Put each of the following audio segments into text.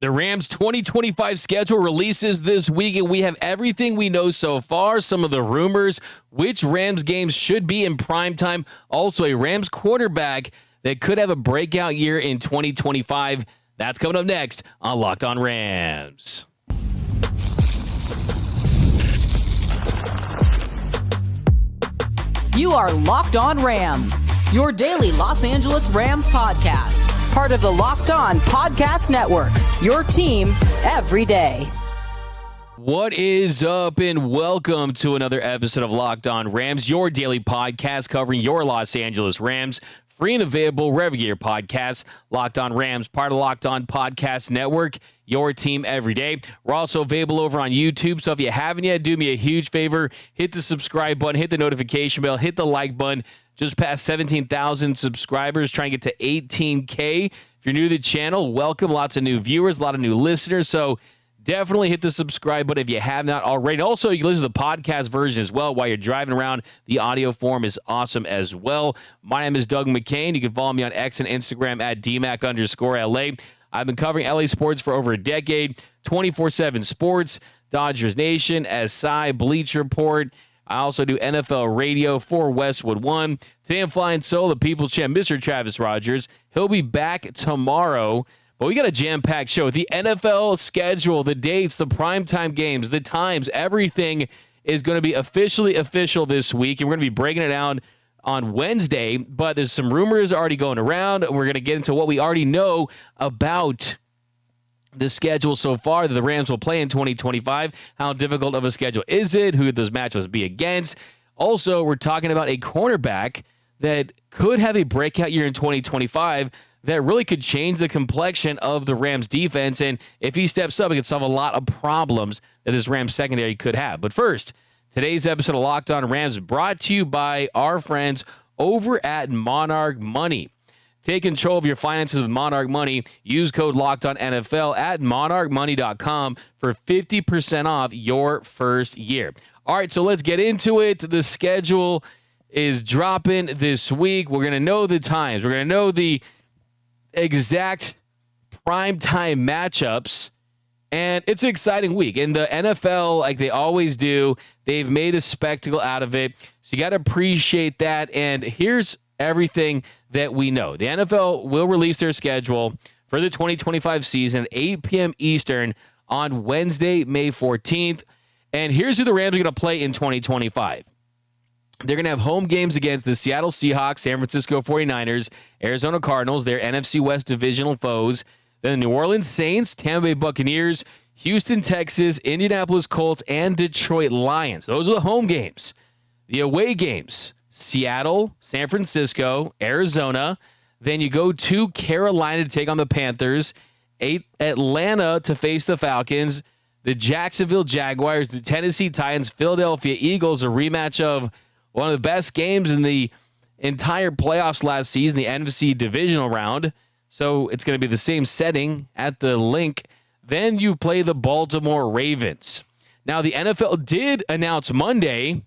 The Rams 2025 schedule releases this week, and we have everything we know so far, some of the rumors, which Rams games should be in primetime, also a Rams cornerback that could have a breakout year in 2025. That's coming up next on Locked On Rams. You are Locked On Rams, your daily Los Angeles Rams podcast. Part of the Locked On Podcast Network, your team every day. What is up, and welcome to another episode of Locked On Rams, your daily podcast covering your Los Angeles Rams. Free and available wherever you get your podcasts. Locked On Rams, part of the Locked On Podcast Network, your team every day. We're also available over on YouTube, so if you haven't yet, do me a huge favor. Hit the subscribe button, hit the notification bell, hit the like button. Just past 17,000 subscribers, trying to get to 18K. If you're new to the channel, welcome. Lots of new viewers, a lot of new listeners, so definitely hit the subscribe button if you have not already. Also, you can listen to the podcast version as well while you're driving around. The audio form is awesome as well. My name is Doug McCain. You can follow me on X and Instagram at DMAC_LA. I've been covering LA sports for over a decade, 24/7 sports, Dodgers Nation, SI, Bleach Report. I also do NFL radio for Westwood One. Today I'm flying solo, the People's Champ, Mr. Travis Rogers. He'll be back tomorrow. But we got a jam-packed show. The NFL schedule, the dates, the primetime games, the times, everything is going to be officially official this week. And we're going to be breaking it down on Wednesday. But there's some rumors already going around. And we're going to get into what we already know about the schedule so far that the Rams will play in 2025. How difficult of a schedule is it? Who would those matchups be against? Also, we're talking about a cornerback that could have a breakout year in 2025 that really could change the complexion of the Rams defense. And if he steps up, it could solve a lot of problems that this Rams secondary could have. But first, today's episode of Locked On Rams is brought to you by our friends over at Monarch Money. Take control of your finances with Monarch Money. Use code LOCKEDONNFL at monarchmoney.com for 50% off your first year. All right, so let's get into it. The schedule is dropping this week. We're going to know the times. We're going to know the exact primetime matchups, and it's an exciting week. In the NFL, like they always do, they've made a spectacle out of it, so you got to appreciate that. And here's everything that we know. The NFL will release their schedule for the 2025 season at 8 p.m. Eastern on Wednesday, May 14th. And here's who the Rams are going to play in 2025. They're going to have home games against the Seattle Seahawks, San Francisco 49ers, Arizona Cardinals, their NFC West divisional foes, then the New Orleans Saints, Tampa Bay Buccaneers, Houston Texans, Indianapolis Colts, and Detroit Lions. Those are the home games. The away games, Seattle, San Francisco, Arizona. Then you go to Carolina to take on the Panthers, Atlanta to face the Falcons, the Jacksonville Jaguars, the Tennessee Titans, Philadelphia Eagles, a rematch of one of the best games in the entire playoffs last season, the NFC divisional round. So it's going to be the same setting at the link. Then you play the Baltimore Ravens. Now, the NFL did announce Monday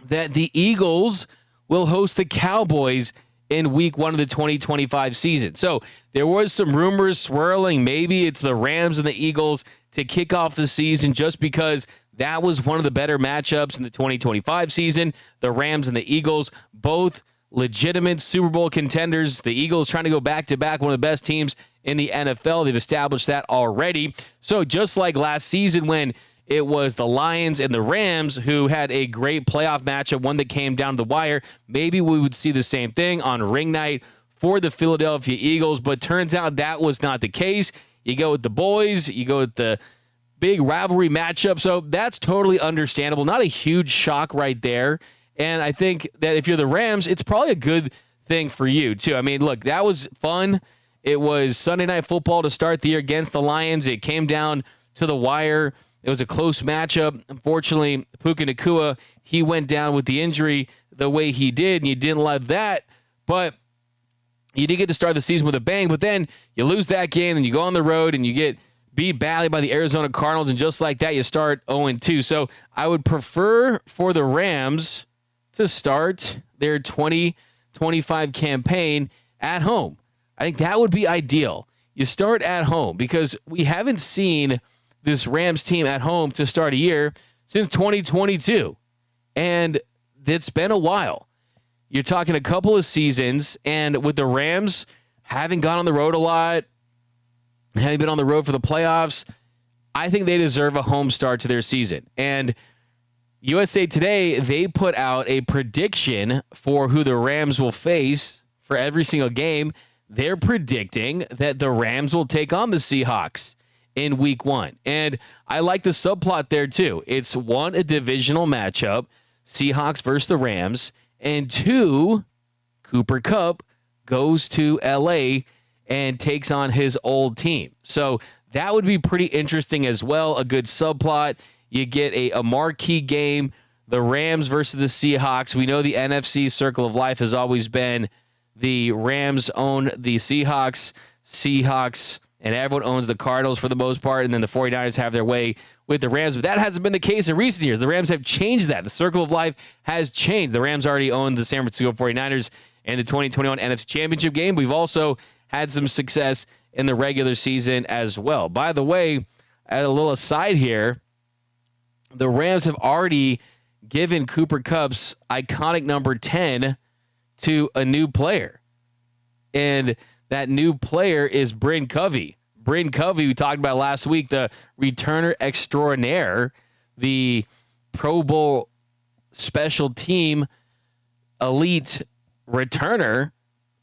that the Eagles will host the Cowboys in week 1 of the 2025 season. So there was some rumors swirling. Maybe it's the Rams and the Eagles to kick off the season just because that was one of the better matchups in the 2025 season. The Rams and the Eagles, both legitimate Super Bowl contenders. The Eagles trying to go back-to-back, one of the best teams in the NFL. They've established that already. So just like last season when it was the Lions and the Rams who had a great playoff matchup, one that came down to the wire, maybe we would see the same thing on ring night for the Philadelphia Eagles, but turns out that was not the case. You go with the boys, you go with the big rivalry matchup, so that's totally understandable. Not a huge shock right there, and I think that if you're the Rams, it's probably a good thing for you, too. I mean, look, that was fun. It was Sunday Night Football to start the year against the Lions. It came down to the wire. It was a close matchup. Unfortunately, Puka Nacua, he went down with the injury the way he did, and you didn't love that, but you did get to start the season with a bang, but then you lose that game, and you go on the road, and you get beat badly by the Arizona Cardinals, and just like that, you start 0-2. So I would prefer for the Rams to start their 2025 campaign at home. I think that would be ideal. you start at home because we haven't seen this Rams team at home to start a year since 2022. And it's been a while. You're talking a couple of seasons, and with the Rams having gone on the road a lot, having been on the road for the playoffs, I think they deserve a home start to their season. And USA Today, they put out a prediction for who the Rams will face for every single game. They're predicting that the Rams will take on the Seahawks in week 1. And I like the subplot there too. It's 1, a divisional matchup, Seahawks versus the Rams, and 2, Cooper Kupp goes to LA and takes on his old team. So that would be pretty interesting as well. A good subplot. You get a marquee game, the Rams versus the Seahawks. We know the NFC Circle of Life has always been the Rams own the Seahawks, and everyone owns the Cardinals for the most part, and then the 49ers have their way with the Rams. But that hasn't been the case in recent years. The Rams have changed that. The Circle of Life has changed. The Rams already own the San Francisco 49ers in the 2021 NFC Championship game. We've also had some success in the regular season as well. By the way, at a little aside here, the Rams have already given Cooper Kupp's iconic number 10 to a new player. And that new player is Bryn Covey. Bryn Covey, we talked about last week, the returner extraordinaire, the Pro Bowl special team elite returner.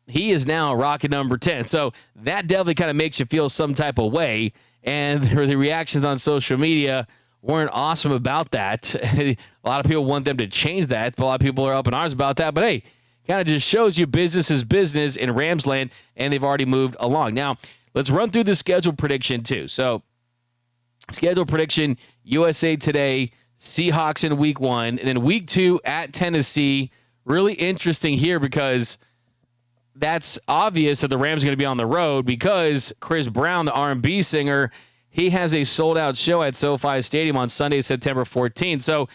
He is now rocking number 10. So that definitely kind of makes you feel some type of way. And the reactions on social media weren't awesome about that. A lot of people want them to change that. A lot of people are up in arms about that. But hey, kind of just shows you business is business in Rams land, and they've already moved along. Now, let's run through the schedule prediction too. So, schedule prediction, USA Today, Seahawks in week 1, and then week 2 at Tennessee. Really interesting here because that's obvious that the Rams are going to be on the road because Chris Brown, the R&B singer, he has a sold-out show at SoFi Stadium on Sunday, September 14th. So,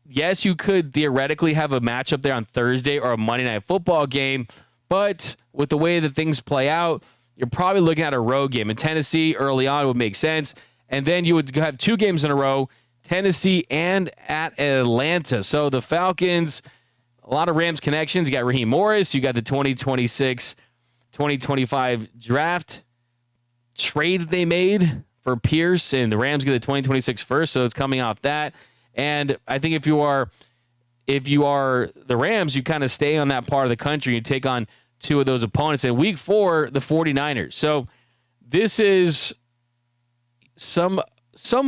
yes, you could theoretically have a matchup there on Thursday or a Monday Night Football game, but with the way that things play out, you're probably looking at a road game. In Tennessee, early on, would make sense. And then you would have 2 games in a row, Tennessee and at Atlanta. So the Falcons, a lot of Rams connections. You got Raheem Morris. You got the 2026-2025 draft trade that they made for Pierce, and the Rams get the 2026 first, so it's coming off that. And I think if you are the Rams, you kind of stay on that part of the country. You take on 2 of those opponents. In week 4, the 49ers. So this is some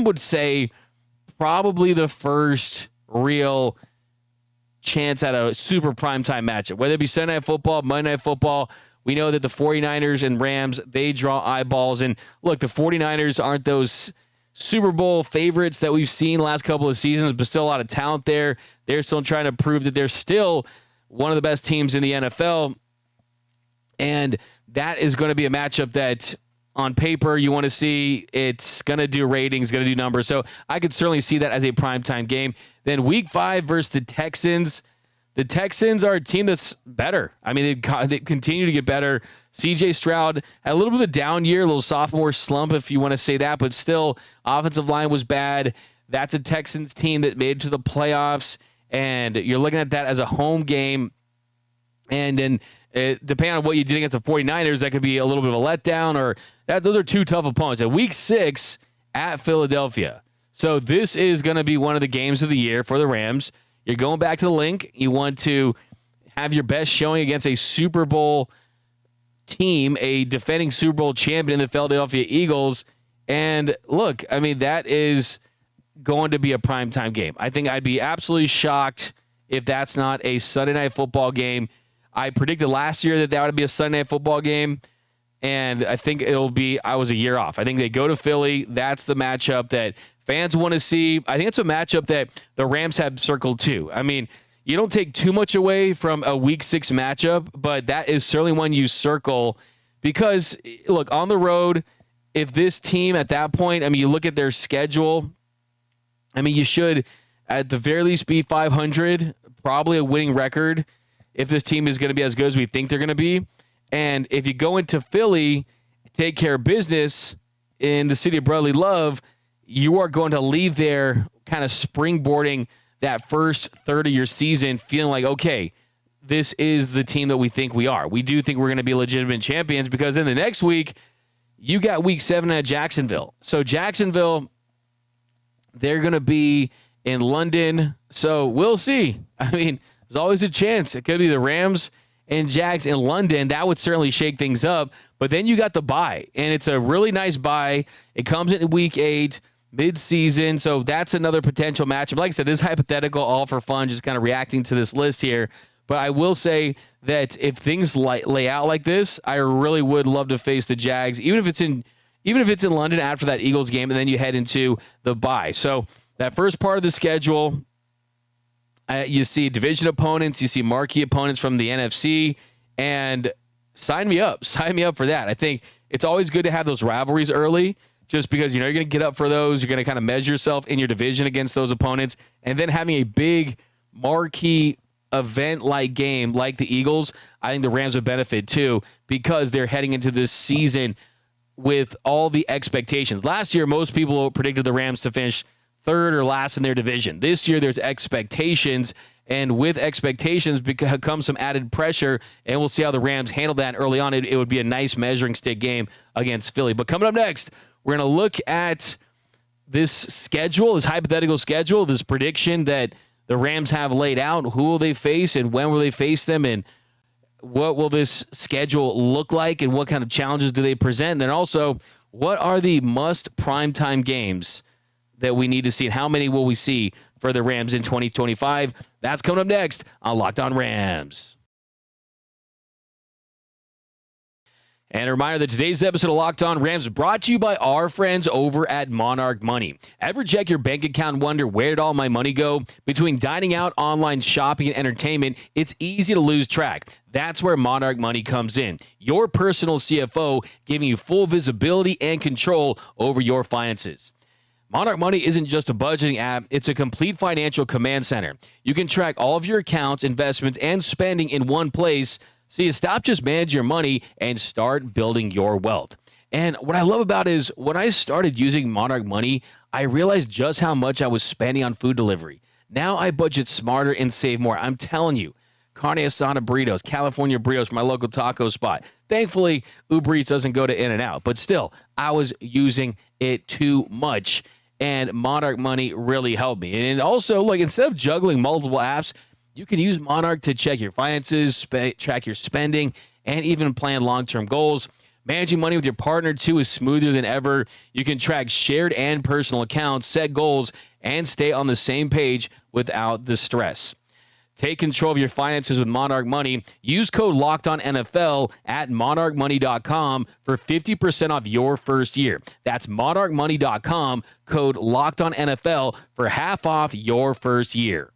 would say probably the first real chance at a super primetime matchup, whether it be Sunday Night Football, Monday Night Football. We know that the 49ers and Rams, they draw eyeballs. And look, the 49ers aren't those Super Bowl favorites that we've seen the last couple of seasons, but still a lot of talent there. They're still trying to prove that they're still one of the best teams in the NFL. And that is going to be a matchup that on paper you want to see. It's going to do ratings, going to do numbers. So I could certainly see that as a primetime game. Then week 5 versus the Texans. The Texans are a team that's better. I mean, they continue to get better. C.J. Stroud had a little bit of a down year, a little sophomore slump, if you want to say that, but still, offensive line was bad. That's a Texans team that made it to the playoffs, and you're looking at that as a home game. And then, depending on what you did against the 49ers, that could be a little bit of a letdown, or those are 2 tough opponents. At week 6 at Philadelphia. So this is going to be one of the games of the year for the Rams. You're going back to the link. You want to have your best showing against a Super Bowl team, a defending Super Bowl champion in the Philadelphia Eagles. And look, I mean, that is going to be a primetime game. I think I'd be absolutely shocked if that's not a Sunday Night Football game. I predicted last year that would be a Sunday Night Football game, and I think I was a year off. I think they go to Philly. That's the matchup that fans want to see. I think it's a matchup that the Rams have circled too. I mean, you don't take too much away from a week 6 matchup, but that is certainly one you circle because, look, on the road, if this team at that point, I mean, you look at their schedule, I mean, you should at the very least be 500, probably a winning record if this team is going to be as good as we think they're going to be. And if you go into Philly, take care of business in the city of brotherly love, you are going to leave there kind of springboarding that first third of your season feeling like, okay, this is the team that we think we are. We do think we're going to be legitimate champions because in the next week, you got week 7 at Jacksonville. So Jacksonville, they're going to be in London. So we'll see. I mean, there's always a chance. It could be the Rams and Jags in London. That would certainly shake things up. But then you got the bye, and it's a really nice bye. It comes in week 8, mid-season. So that's another potential matchup. Like I said, this is hypothetical, all for fun, just kind of reacting to this list here. But I will say that if things lay out like this, I really would love to face the Jags, even if it's in London after that Eagles game, and then you head into the bye. So that first part of the schedule, you see division opponents, you see marquee opponents from the NFC, and sign me up. Sign me up for that. I think it's always good to have those rivalries early, just because you're going to get up for those. You're going to kind of measure yourself in your division against those opponents, and then having a big marquee event-like game like the Eagles, I think the Rams would benefit too because they're heading into this season with all the expectations. Last year, most people predicted the Rams to finish third or last in their division. This year, there's expectations, and with expectations comes some added pressure, and we'll see how the Rams handle that early on. It would be a nice measuring stick game against Philly. But coming up next, we're going to look at this schedule, this hypothetical schedule, this prediction that the Rams have laid out. Who will they face and when will they face them, and what will this schedule look like and what kind of challenges do they present? And then also, what are the must primetime games that we need to see, and how many will we see for the Rams in 2025? That's coming up next on Locked On Rams. And a reminder that today's episode of Locked On Rams is brought to you by our friends over at Monarch Money. Ever check your bank account and wonder, where did all my money go? Between dining out, online shopping, and entertainment, it's easy to lose track. That's where Monarch Money comes in. Your personal CFO, giving you full visibility and control over your finances. Monarch Money isn't just a budgeting app, it's a complete financial command center. You can track all of your accounts, investments, and spending in one place, so you stop just managing your money and start building your wealth. And what I love about it is when I started using Monarch Money, I realized just how much I was spending on food delivery. Now I budget smarter and save more. I'm telling you, carne asada burritos, California burritos from my local taco spot. Thankfully, Uber Eats doesn't go to In-N-Out, but still, I was using it too much. And Monarch Money really helped me. And also, like, instead of juggling multiple apps, you can use Monarch to check your finances, track your spending, and even plan long-term goals. Managing money with your partner, too, is smoother than ever. You can track shared and personal accounts, set goals, and stay on the same page without the stress. Take control of your finances with Monarch Money. Use code LOCKEDONNFL at monarchmoney.com for 50% off your first year. That's monarchmoney.com, code LOCKEDONNFL for half off your first year.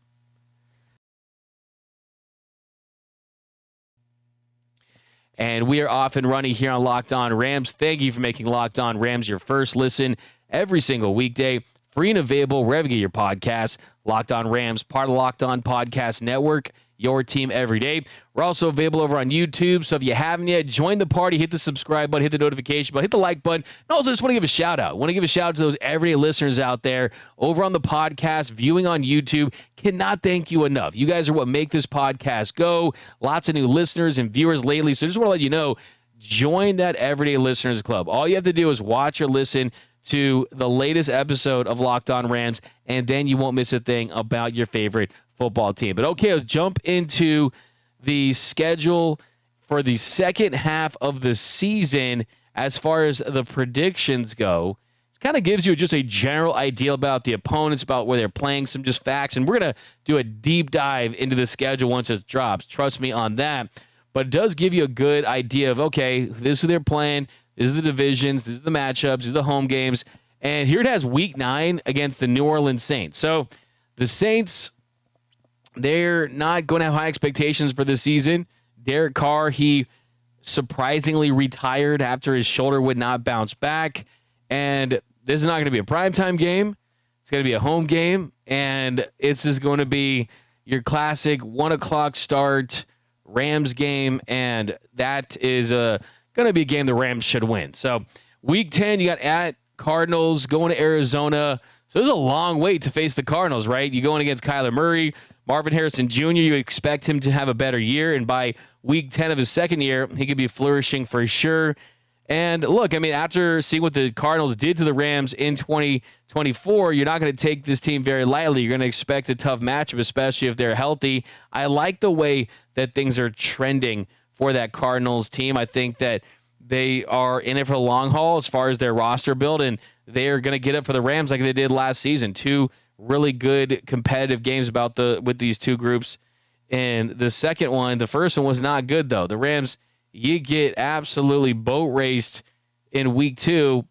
And we are off and running here on Locked On Rams. Thank you for making Locked On Rams your first listen every single weekday. Free and available wherever you get your podcasts. Locked On Rams, part of the Locked On Podcast Network, your team every day. We're also available over on YouTube, so if you haven't yet, join the party, hit the subscribe button, hit the notification button, hit the like button, and also just want to give a shout-out. Want to give a shout-out to those everyday listeners out there over on the podcast, viewing on YouTube. Cannot thank you enough. You guys are what make this podcast go. Lots of new listeners and viewers lately, so just want to let you know, join that Everyday Listeners Club. All you have to do is watch or listen to the latest episode of Locked On Rams, and then you won't miss a thing about your favorite football team. But okay, let's jump into the schedule for the second half of the season as far as the predictions go. It kind of gives you just a general idea about the opponents, about where they're playing, some just facts, and we're going to do a deep dive into the schedule once it drops. Trust me on that. But it does give you a good idea of, okay, this is who they're playing, this is the divisions, this is the matchups, these are the home games. And here it has week 9 against the New Orleans Saints. So the Saints, they're not going to have high expectations for this season. Derek Carr, he surprisingly retired after his shoulder would not bounce back. And this is not going to be a primetime game. It's going to be a home game. And it's just going to be your classic 1 o'clock start Rams game. And that is going to be a game the Rams should win. So week 10, you got at Cardinals, going to Arizona. So there's a long wait to face the Cardinals, right? You're going against Kyler Murray, Marvin Harrison Jr. You expect him to have a better year, and by week 10 of his second year, he could be flourishing for sure. And look, I mean, after seeing what the Cardinals did to the Rams in 2024, you're not going to take this team very lightly. You're going to expect a tough matchup, especially if they're healthy. I like the way that things are trending for that Cardinals team. I think that they are in it for the long haul as far as their roster build, and they are going to get up for the Rams like they did last season. Two really good competitive games with these two groups. And the first one was not good, though. The Rams, you get absolutely boat raced in week 2,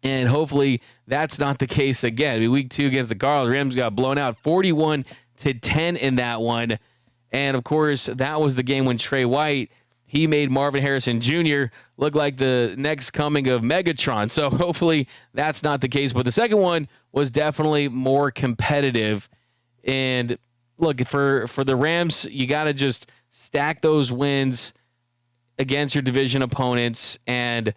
and hopefully that's not the case again. I mean, week 2 against the Cardinals, the Rams got blown out 41-10 in that one. And, of course, that was the game when Trey White, he made Marvin Harrison Jr. look like the next coming of Megatron. So hopefully that's not the case. But the second one was definitely more competitive. And look, for the Rams, you got to just stack those wins against your division opponents. And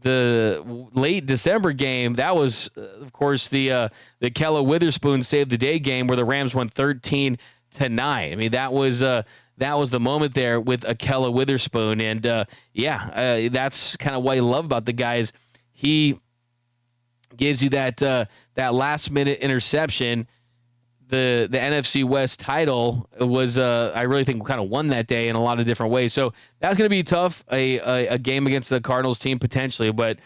the late December game, that was, of course, the Kella Witherspoon saved the day game where the Rams won 13-9. I mean, that was the moment there with Akella Witherspoon. And, that's kind of what I love about the guys. He gives you that last-minute interception. The NFC West title was, I really think, kind of won that day in a lot of different ways. So that's going to be tough, a game against the Cardinals team potentially, but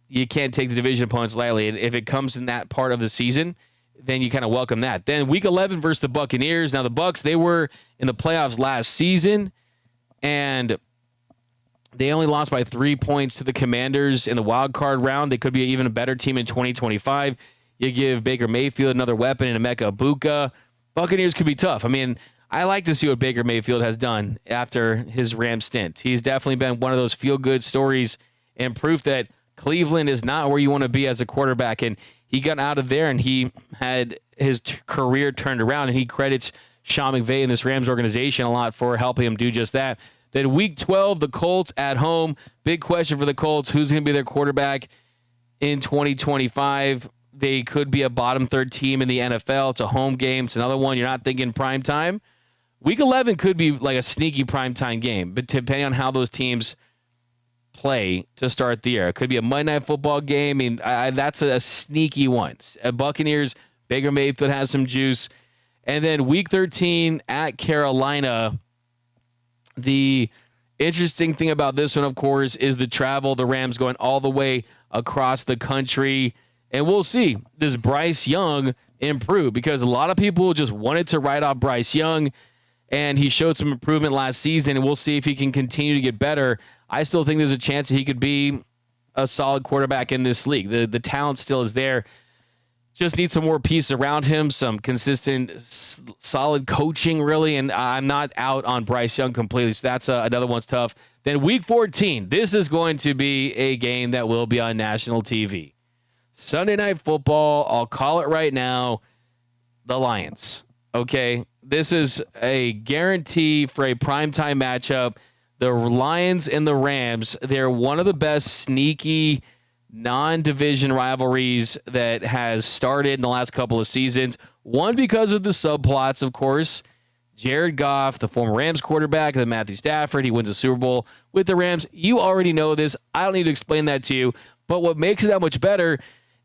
you can't take the division opponents lightly. And if it comes in that part of the season, then you kind of welcome that. Then week 11 versus the Buccaneers. Now the Bucs, they were in the playoffs last season, and they only lost by 3 points to the Commanders in the wild card round. They could be even a better team in 2025. You give Baker Mayfield another weapon in Emeka Egbuka. Buccaneers could be tough. I mean, I like to see what Baker Mayfield has done after his Rams stint. He's definitely been one of those feel-good stories and proof that Cleveland is not where you want to be as a quarterback. And he got out of there and he had his career turned around, and he credits Sean McVay and this Rams organization a lot for helping him do just that. Then week 12, the Colts at home. Big question for the Colts. Who's going to be their quarterback in 2025? They could be a bottom third team in the NFL. It's a home game. It's another one you're not thinking primetime. Week 11 could be like a sneaky primetime game, but depending on how those teams play to start the year. It could be a Monday Night Football game. I mean, that's a sneaky one. Buccaneers, Baker Mayfield has some juice. And then week 13 at Carolina. The interesting thing about this one, of course, is the travel. The Rams going all the way across the country. And we'll see, does Bryce Young improve? Because a lot of people just wanted to write off Bryce Young, and he showed some improvement last season, and we'll see if he can continue to get better. I still think there's a chance that he could be a solid quarterback in this league. The talent still is there. Just need some more pieces around him, some consistent, solid coaching, really, and I'm not out on Bryce Young completely, so that's another one's tough. Then week 14, this is going to be a game that will be on national TV. Sunday Night Football, I'll call it right now, the Lions. Okay, this is a guarantee for a primetime matchup. The Lions and the Rams, they're one of the best sneaky non-division rivalries that has started in the last couple of seasons. One, because of the subplots, of course. Jared Goff, the former Rams quarterback, then Matthew Stafford, he wins a Super Bowl with the Rams. You already know this. I don't need to explain that to you. But what makes it that much better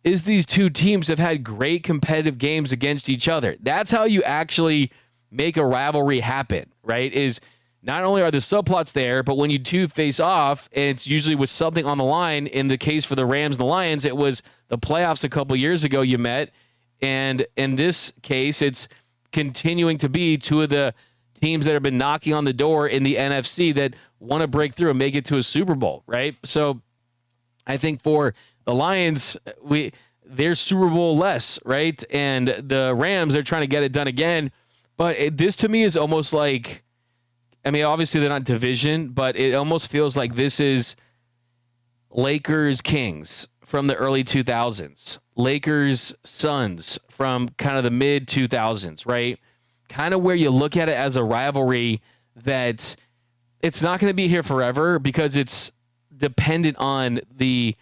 is these two teams have had great competitive games against each other. That's how you actually make a rivalry happen, right? Is not only are the subplots there, but when you two face off, and it's usually with something on the line. In the case for the Rams and the Lions, it was the playoffs a couple years ago you met. And in this case, it's continuing to be two of the teams that have been knocking on the door in the NFC that want to break through and make it to a Super Bowl, right? So I think for the Lions, they're Super Bowl less, right? And the Rams, they're trying to get it done again. But this to me is almost like, I mean, obviously they're not division, but it almost feels like this is Lakers Kings from the early 2000s, Lakers Suns from kind of the mid 2000s, right? Kind of where you look at it as a rivalry that it's not going to be here forever because it's dependent on the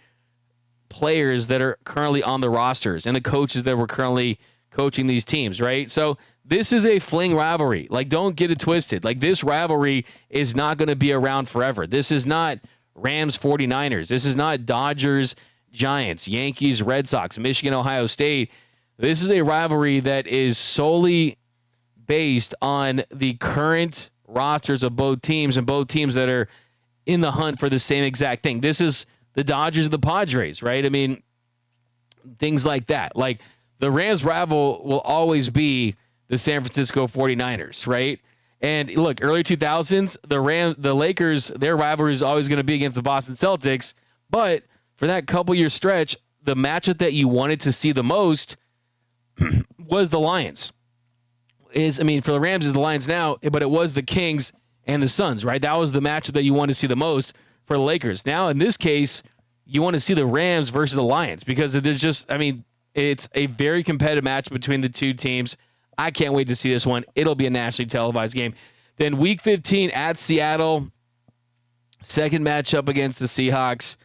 players that are currently on the rosters and the coaches that were currently coaching these teams, right? So this is a fling rivalry. Like, don't get it twisted. Like, this rivalry is not going to be around forever. This is not Rams 49ers. This is not Dodgers Giants, Yankees Red Sox, Michigan Ohio State. This is a rivalry that is solely based on the current rosters of both teams and both teams that are in the hunt for the same exact thing. This is the Dodgers and the Padres, right? I mean, things like that. Like, the Rams rival will always be the San Francisco 49ers, right? And look, early 2000s, the Lakers, their rivalry is always going to be against the Boston Celtics. But for that couple-year stretch, the matchup that you wanted to see the most was the Lions. For the Rams is the Lions now, but it was the Kings and the Suns, right? That was the matchup that you wanted to see the most for the Lakers. Now, in this case, you want to see the Rams versus the Lions because there's just, it's a very competitive match between the two teams. I can't wait to see this one. It'll be a nationally televised game. Then Week 15 at Seattle, second matchup against the Seahawks,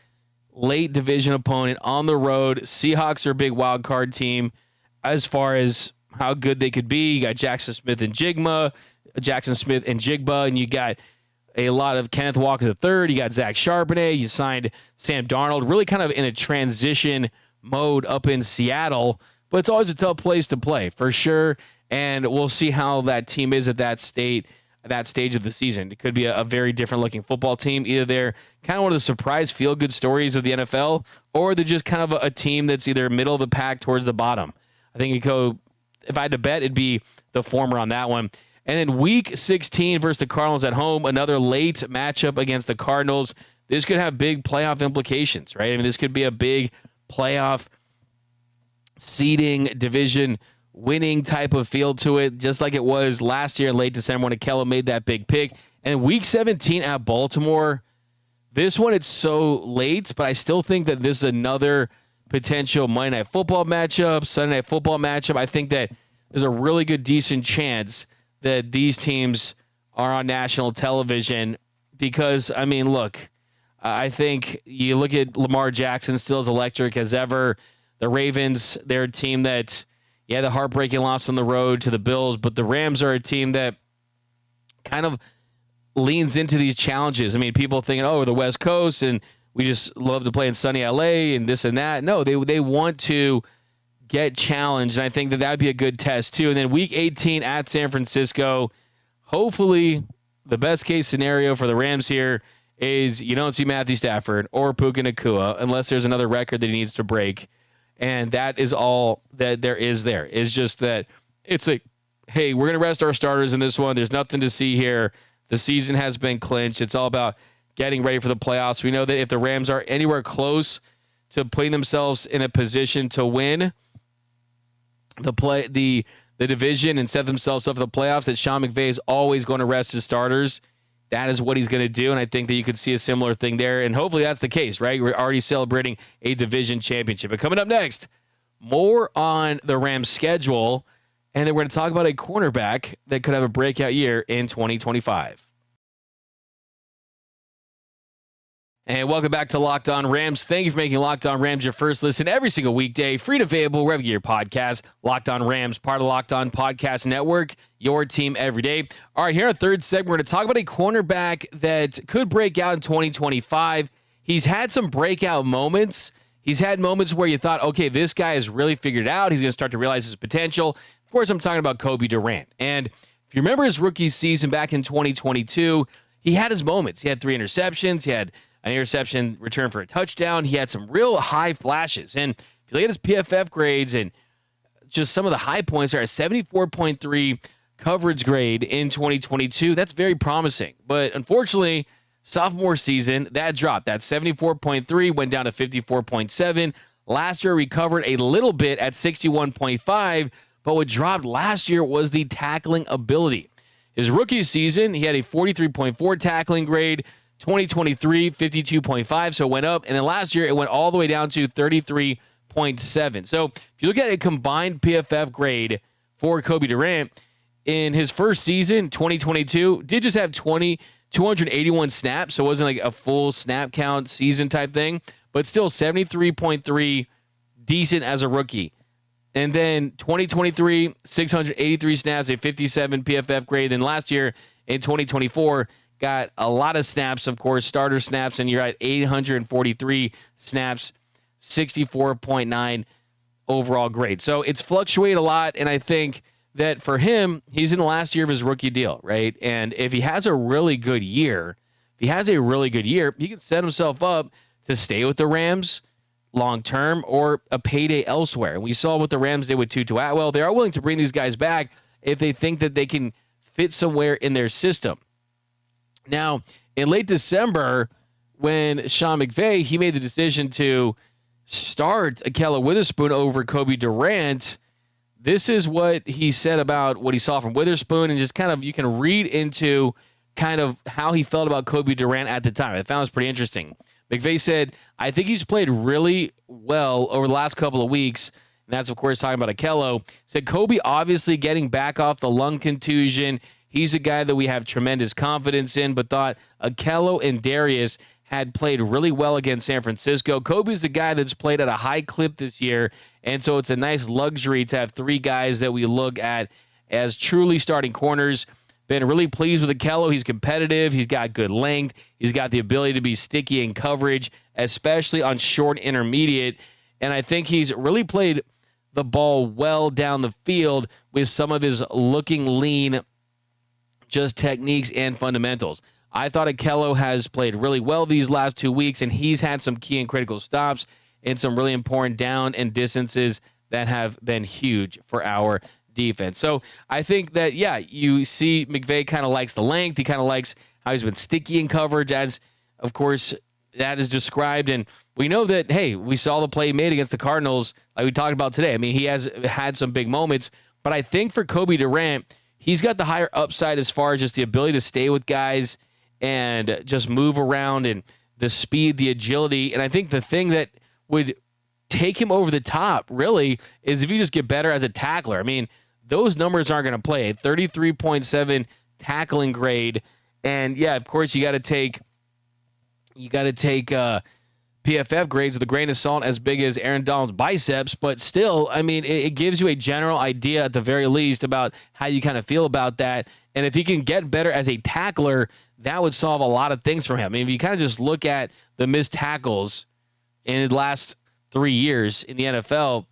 late division opponent on the road. Seahawks are a big wild card team as far as how good they could be. You got Jackson Smith and Jigba, and you got a lot of Kenneth Walker III. You got Zach Charbonnet. You signed Sam Darnold, really kind of in a transition mode up in Seattle, but it's always a tough place to play for sure. And we'll see how that team is at that stage of the season. It could be a very different looking football team. Either they're kind of one of the surprise feel good stories of the NFL, or they're just kind of a team that's either middle of the pack towards the bottom. I think if I had to bet, it'd be the former on that one. And then Week 16 versus the Cardinals at home, another late matchup against the Cardinals. This could have big playoff implications, right? This could be a big playoff seeding, division winning type of feel to it, just like it was last year in late December when Akello made that big pick. And Week 17 at Baltimore, this one it's so late, but I still think that this is another potential Monday Night Football matchup, Sunday Night Football matchup. I think that there's a really good, decent chance that these teams are on national television because, look, I think you look at Lamar Jackson, still as electric as ever. The Ravens, they're a team that, the heartbreaking loss on the road to the Bills, but the Rams are a team that kind of leans into these challenges. People thinking, oh, the West Coast, and we just love to play in sunny LA and this and that. No, they want to get challenged, and I think that would be a good test too. And then Week 18 at San Francisco, hopefully the best case scenario for the Rams here is you don't see Matthew Stafford or Puka Nacua unless there's another record that he needs to break. And that is all that there is there. It's just that it's like, hey, we're going to rest our starters in this one. There's nothing to see here. The season has been clinched. It's all about getting ready for the playoffs. We know that if the Rams are anywhere close to putting themselves in a position to win the division and set themselves up for the playoffs, that Sean McVay is always going to rest his starters. That is what he's going to do, and I think that you could see a similar thing there, and hopefully that's the case, right? We're already celebrating a division championship. But coming up next, more on the Rams' schedule, and then we're going to talk about a cornerback that could have a breakout year in 2025. And welcome back to Locked On Rams. Thank you for making Locked On Rams your first listen every single weekday. Free and available wherever you get your podcast. Locked On Rams, part of the Locked On Podcast Network, your team every day. All right, here in our third segment, we're going to talk about a cornerback that could break out in 2025. He's had some breakout moments. He's had moments where you thought, okay, this guy has really figured it out. He's going to start to realize his potential. Of course, I'm talking about Cobie Durant. And if you remember his rookie season back in 2022, he had his moments. He had 3 interceptions. He had an interception return for a touchdown. He had some real high flashes. And if you look at his PFF grades and just some of the high points are a 74.3 coverage grade in 2022. That's very promising. But unfortunately, sophomore season, that dropped. That 74.3 went down to 54.7. Last year, recovered a little bit at 61.5. But what dropped last year was the tackling ability. His rookie season, he had a 43.4 tackling grade. 2023, 52.5, so it went up. And then last year, it went all the way down to 33.7. So if you look at a combined PFF grade for Cobie Durant, in his first season, 2022, did just have 20 281 snaps, so it wasn't like a full snap count season type thing, but still 73.3, decent as a rookie. And then 2023, 683 snaps, a 57 PFF grade. Then last year in 2024, got a lot of snaps, of course, starter snaps, and you're at 843 snaps, 64.9 overall grade. So it's fluctuated a lot, and I think that for him, he's in the last year of his rookie deal, right? And if he has a really good year, he can set himself up to stay with the Rams long term or a payday elsewhere. And we saw what the Rams did with Tutu Atwell. They are willing to bring these guys back if they think that they can fit somewhere in their system. Now, in late December, when Sean McVay, he made the decision to start Ahkello Witherspoon over Cobie Durant, this is what he said about what he saw from Witherspoon, and just kind of you can read into kind of how he felt about Cobie Durant at the time. I found this pretty interesting. McVay said, I think he's played really well over the last couple of weeks, and that's, of course, talking about Ahkello. Said Cobie obviously getting back off the lung contusion. He's a guy that we have tremendous confidence in, but thought Ahkello and Darius had played really well against San Francisco. Cobie's a guy that's played at a high clip this year, and so it's a nice luxury to have three guys that we look at as truly starting corners. Been really pleased with Ahkello. He's competitive. He's got good length. He's got the ability to be sticky in coverage, especially on short intermediate. And I think he's really played the ball well down the field with some of his looking lean, just techniques and fundamentals. I thought Ahkello has played really well these last 2 weeks, and he's had some key and critical stops and some really important down and distances that have been huge for our defense. So I think that, yeah, you see McVay kind of likes the length. He kind of likes how he's been sticky in coverage, as, of course, that is described. And we know that, hey, we saw the play made against the Cardinals like we talked about today. I mean, he has had some big moments, but I think for Cobie Durant, he's got the higher upside as far as just the ability to stay with guys and just move around and the speed, the agility. And I think the thing that would take him over the top, really, is if you just get better as a tackler. I mean, those numbers aren't going to play. A 33.7 tackling grade. And, yeah, of course, you got to take PFF grades with a grain of salt as big as Aaron Donald's biceps. But still, I mean, it gives you a general idea at the very least about how you kind of feel about that. And if he can get better as a tackler, that would solve a lot of things for him. I mean, if you kind of just look at the missed tackles in the last 3 years in the NFL,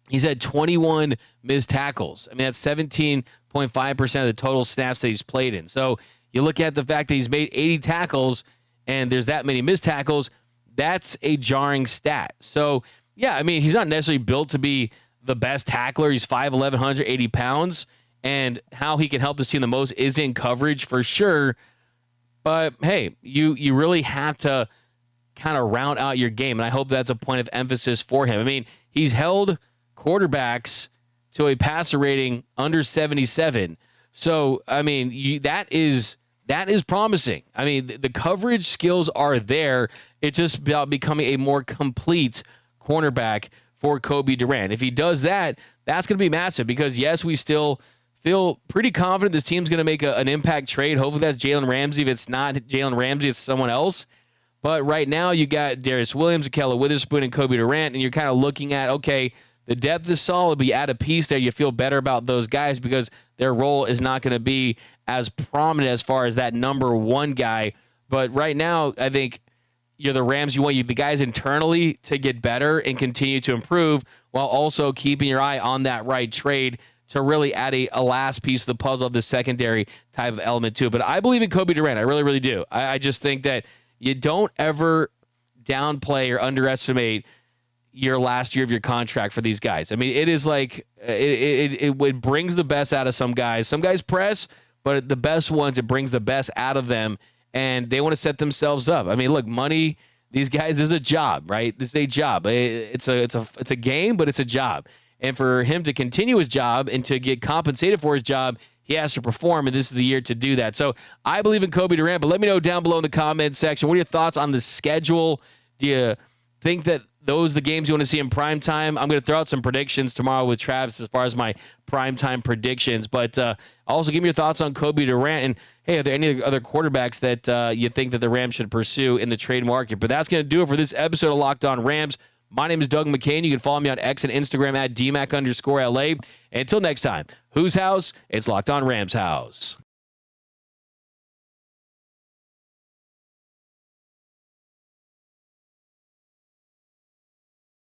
he's had 21 missed tackles. I mean, that's 17.5% of the total snaps that he's played in. So you look at the fact that he's made 80 tackles and there's that many missed tackles, that's a jarring stat. So, yeah, I mean, he's not necessarily built to be the best tackler. He's 5'11", 180 pounds, and how he can help this team the most is in coverage for sure. But, hey, you really have to kind of round out your game, and I hope that's a point of emphasis for him. I mean, he's held quarterbacks to a passer rating under 77. So, I mean, that is promising. I mean, the coverage skills are there. It's just about becoming a more complete cornerback for Cobie Durant. If he does that, that's going to be massive because, yes, we still feel pretty confident this team's going to make an impact trade. Hopefully that's Jalen Ramsey. If it's not Jalen Ramsey, it's someone else. But right now you got Darius Williams, Ahkello Witherspoon, and Cobie Durant, and you're kind of looking at, okay, the depth is solid, but you add a piece there, you feel better about those guys because their role is not going to be as prominent as far as that number one guy. But right now, I think you're the Rams. You want the guys internally to get better and continue to improve while also keeping your eye on that right trade to really add a last piece of the puzzle of the secondary type of element too. But I believe in Cobie Durant. I really, really do. I just think that you don't ever downplay or underestimate your last year of your contract for these guys. I mean, it is like it brings the best out of some guys. Some guys press, but the best ones, it brings the best out of them, and they want to set themselves up. I mean, look, money, these guys, this is a job, right? This is a job. It's a game, but it's a job. And for him to continue his job and to get compensated for his job, he has to perform, and this is the year to do that. So I believe in Cobie Durant, but let me know down below in the comment section, what are your thoughts on the schedule? Do you think that those are the games you want to see in primetime. I'm going to throw out some predictions tomorrow with Travis as far as my primetime predictions. But also give me your thoughts on Cobie Durant. And, hey, are there any other quarterbacks that you think that the Rams should pursue in the trade market? But that's going to do it for this episode of Locked On Rams. My name is Doug McCain. You can follow me on X and Instagram at DMAC_LA. And until next time, whose house? It's Locked On Rams house.